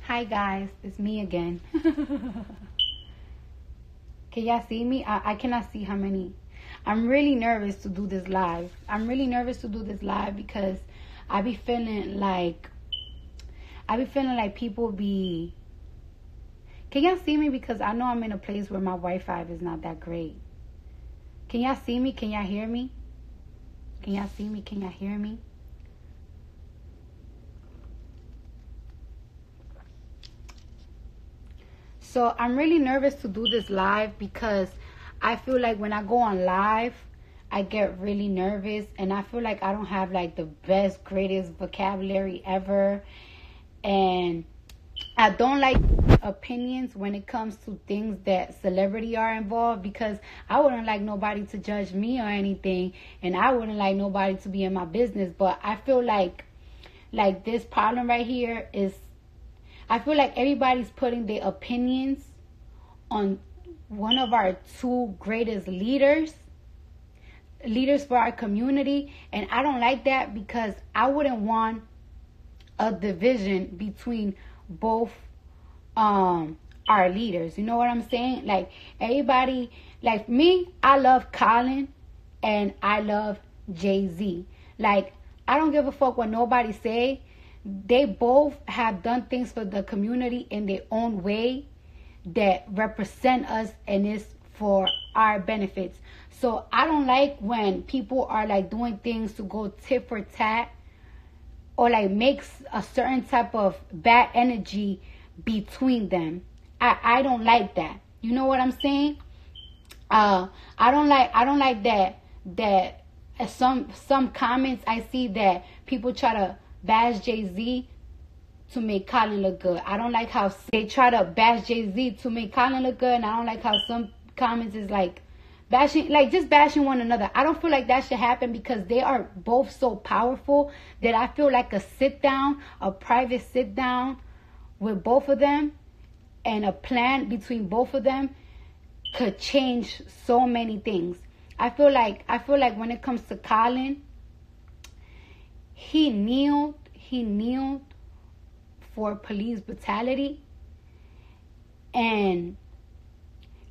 Hi guys, it's me again. Can y'all see me? I cannot see how many. I'm really nervous to do this live. Because I be feeling like people be. Can y'all see me? Because I know I'm in a place where my Wi-Fi is not that great. Can y'all see me? Can y'all hear me? Can y'all see me? Can y'all hear me? So I'm really nervous to do this live because I feel like when I go on live, I get really nervous and I feel like I don't have like the best, greatest vocabulary ever. And I don't like opinions when it comes to things that celebrity are involved, because I wouldn't like nobody to judge me or anything, and I wouldn't like nobody to be in my business. But I feel like this problem right here is, I feel like everybody's putting their opinions on one of our two greatest leaders for our community. And I don't like that, because I wouldn't want a division between both our leaders. You know what I'm saying? Like, everybody, like me, I love Colin and I love Jay-Z. Like, I don't give a fuck what nobody say. They both have done things for the community in their own way that represent us, and is for our benefits. So I don't like when people are like doing things to go tit for tat, or like makes a certain type of bad energy between them. I don't like that. You know what I'm saying? I don't like that some comments I see that people try to bash Jay-Z to make Colin look good. I don't like how they try to bash Jay-Z to make Colin look good, and I don't like how some comments is like bashing, like just bashing one another. I don't feel like that should happen, because they are both so powerful that I feel like a private sit down with both of them and a plan between both of them could change so many things. I feel like when it comes to Colin, he kneeled for police brutality, and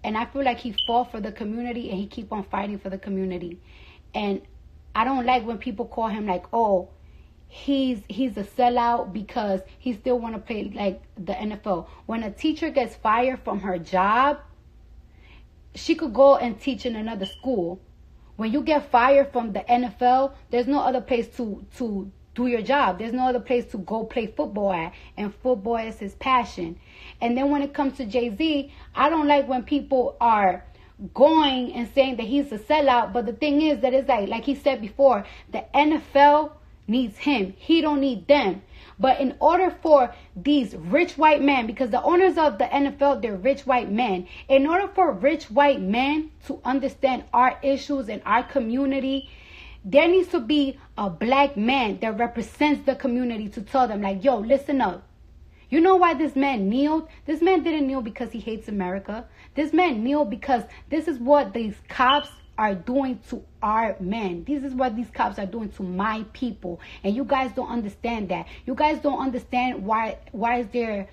I feel like he fought for the community, and he keep on fighting for the community. And I don't like when people call him like, oh, he's a sellout because he still want to play like the NFL. When a teacher gets fired from her job, she could go and teach in another school. When you get fired from the NFL, there's no other place to do your job. There's no other place to go play football at. And football is his passion. And then when it comes to Jay-Z, I don't like when people are going and saying that he's a sellout. But the thing is that it's like he said before, the NFL needs him. He don't need them. But in order for these rich white men, because the owners of the NFL, they're rich white men. In order for rich white men to understand our issues and our community, there needs to be a black man that represents the community to tell them like, yo, listen up. You know why this man kneeled? This man didn't kneel because he hates America. This man kneeled because this is what these cops are doing to our men. This is what these cops are doing to my people. And you guys don't understand that. You guys don't understand why is there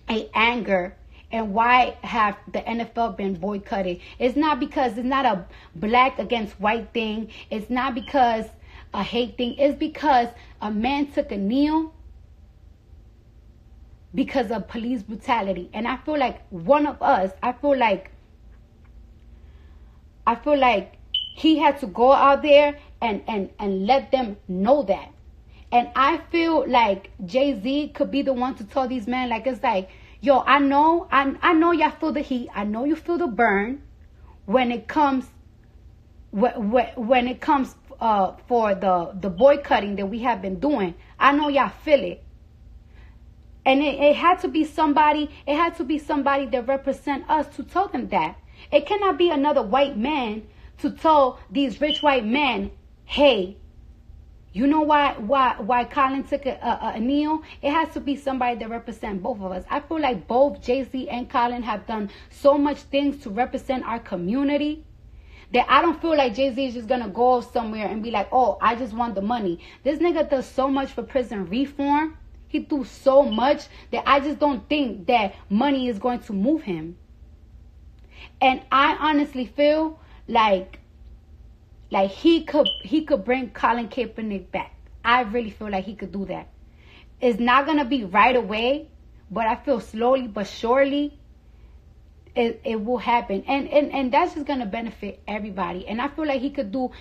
a anger, and why have the NFL been boycotted. It's not because it's not a black against white thing. It's not because a hate thing. It's because a man took a kneel because of police brutality. And I feel like I feel like he had to go out there and let them know that. And I feel like Jay-Z could be the one to tell these men, like, it's like, yo, I know y'all feel the heat. I know you feel the burn when it comes for the boycotting that we have been doing. I know y'all feel it. And it had to be somebody that represent us to tell them that. It cannot be another white man to tell these rich white men, hey, you know why Colin took a kneel? It has to be somebody that represents both of us. I feel like both Jay-Z and Colin have done so much things to represent our community that I don't feel like Jay-Z is just going to go somewhere and be like, oh, I just want the money. This nigga does so much for prison reform. He threw so much that I just don't think that money is going to move him. And I honestly feel like he could bring Colin Kaepernick back. I really feel like he could do that. It's not gonna be right away, but I feel slowly but surely it will happen. And that's just gonna benefit everybody. And I feel like he could do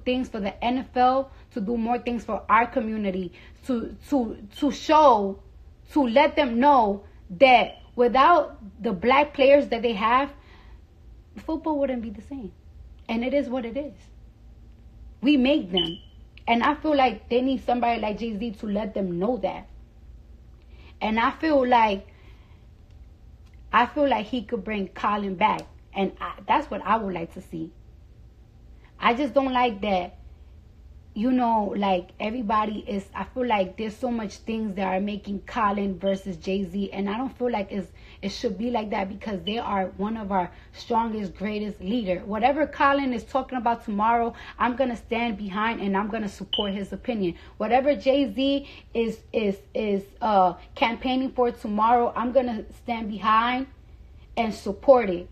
things for the NFL, to do more things for our community, to show, to let them know that without the black players that they have, football wouldn't be the same. And it is what it is. We make them. And I feel like they need somebody like Jay-Z to let them know that. And I feel like he could bring Colin back. And that's what I would like to see. I just don't like that, like everybody is, I feel like there's so much things that are making Colin versus Jay-Z. And I don't feel like it should be like that, because they are one of our strongest, greatest leader. Whatever Colin is talking about tomorrow, I'm going to stand behind and I'm going to support his opinion. Whatever Jay-Z is campaigning for tomorrow, I'm going to stand behind and support it.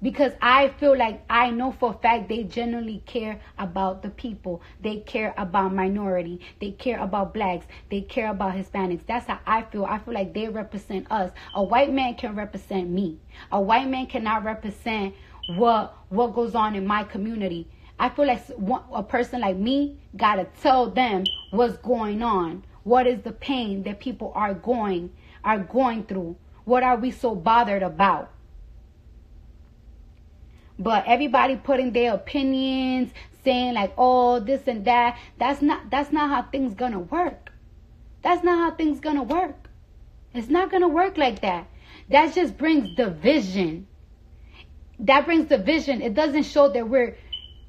Because I feel like, I know for a fact they genuinely care about the people. They care about minority. They care about blacks. They care about Hispanics. That's how I feel. I feel like they represent us. A white man can represent me. A white man cannot represent what goes on in my community. I feel like a person like me gotta tell them what's going on. What is the pain that people are going through? What are we so bothered about? But everybody putting their opinions, saying like, oh, this and that. That's not how things gonna work. That's not how things gonna work. It's not gonna work like that. That just brings division. That brings division. It doesn't show that we're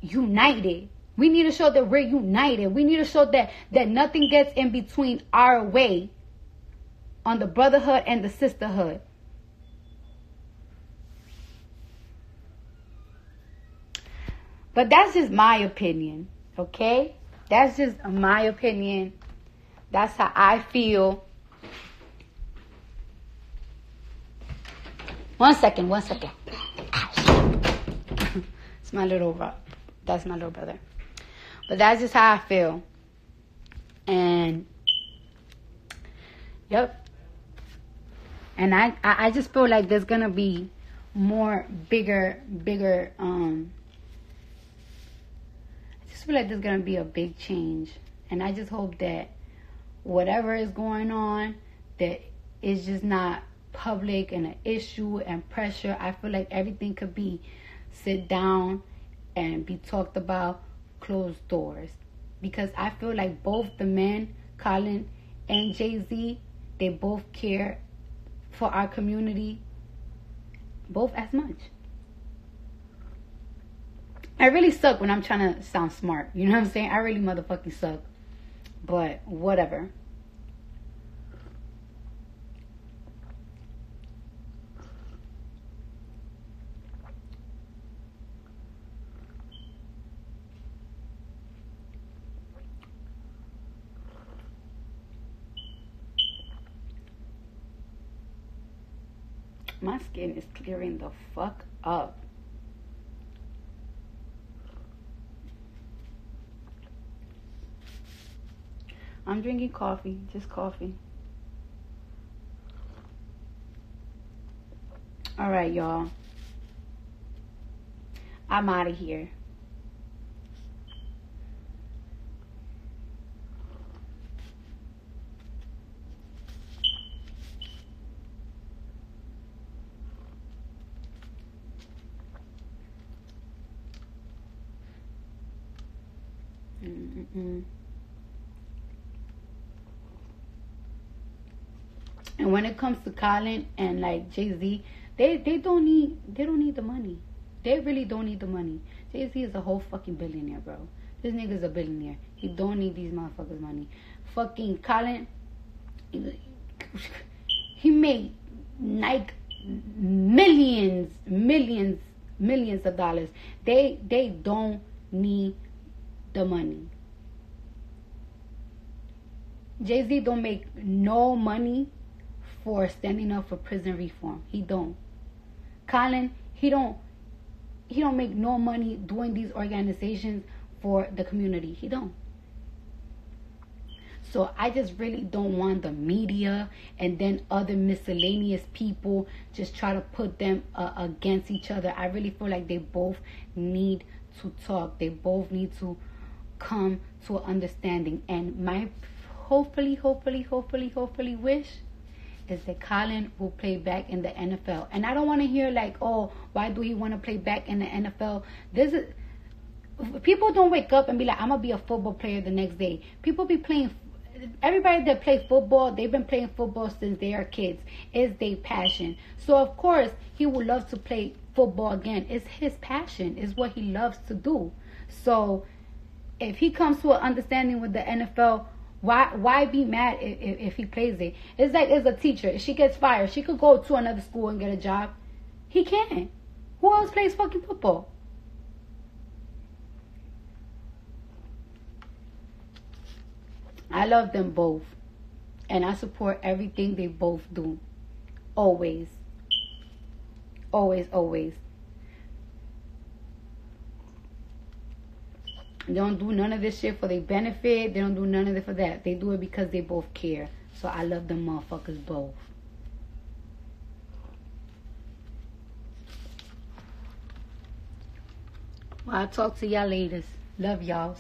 united. We need to show that we're united. We need to show that nothing gets in between our way on the brotherhood and the sisterhood. But that's just my opinion, okay? That's just my opinion. That's how I feel. One second. It's my that's my little brother. But that's just how I feel. And, yep. And I just feel like there's going to be bigger, I feel like there's going to be a big change. And I just hope that whatever is going on, that it's just not public and an issue and pressure. I feel like everything could be sit down and be talked about closed doors. Because I feel like both the men, Colin and Jay-Z, they both care for our community, both as much. I really suck when I'm trying to sound smart. You know what I'm saying? I really motherfucking suck. But whatever. My skin is clearing the fuck up. I'm drinking coffee, just coffee. All right, y'all. I'm out of here. And when it comes to Colin and like Jay-Z, they don't need the money. They really don't need the money. Jay-Z is a whole fucking billionaire, bro. This nigga's a billionaire. He don't need these motherfuckers' money. Fucking Colin, he made like millions of dollars. They don't need the money. Jay-Z don't make no money for standing up for prison reform. He don't. Colin, he don't make no money doing these organizations for the community. He don't. So I just really don't want the media and then other miscellaneous people just try to put them against each other. I really feel like they both need to talk. They both need to come to an understanding. And my hopefully wish is that Colin will play back in the NFL. And I don't want to hear like, oh, why do he want to play back in the NFL? People don't wake up and be like, I'm going to be a football player the next day. People be playing. Everybody that plays football, they've been playing football since they are kids. It's their passion. So, of course, he would love to play football again. It's his passion. It's what he loves to do. So, if he comes to an understanding with the NFL, why be mad if he plays it? It's like as a teacher. If she gets fired, she could go to another school and get a job. He can't. Who else plays fucking football? I love them both. And I support everything they both do. Always. Always. They don't do none of this shit for their benefit. They don't do none of it for that. They do it because they both care. So I love them motherfuckers both. Well, I'll talk to y'all later. Love y'all.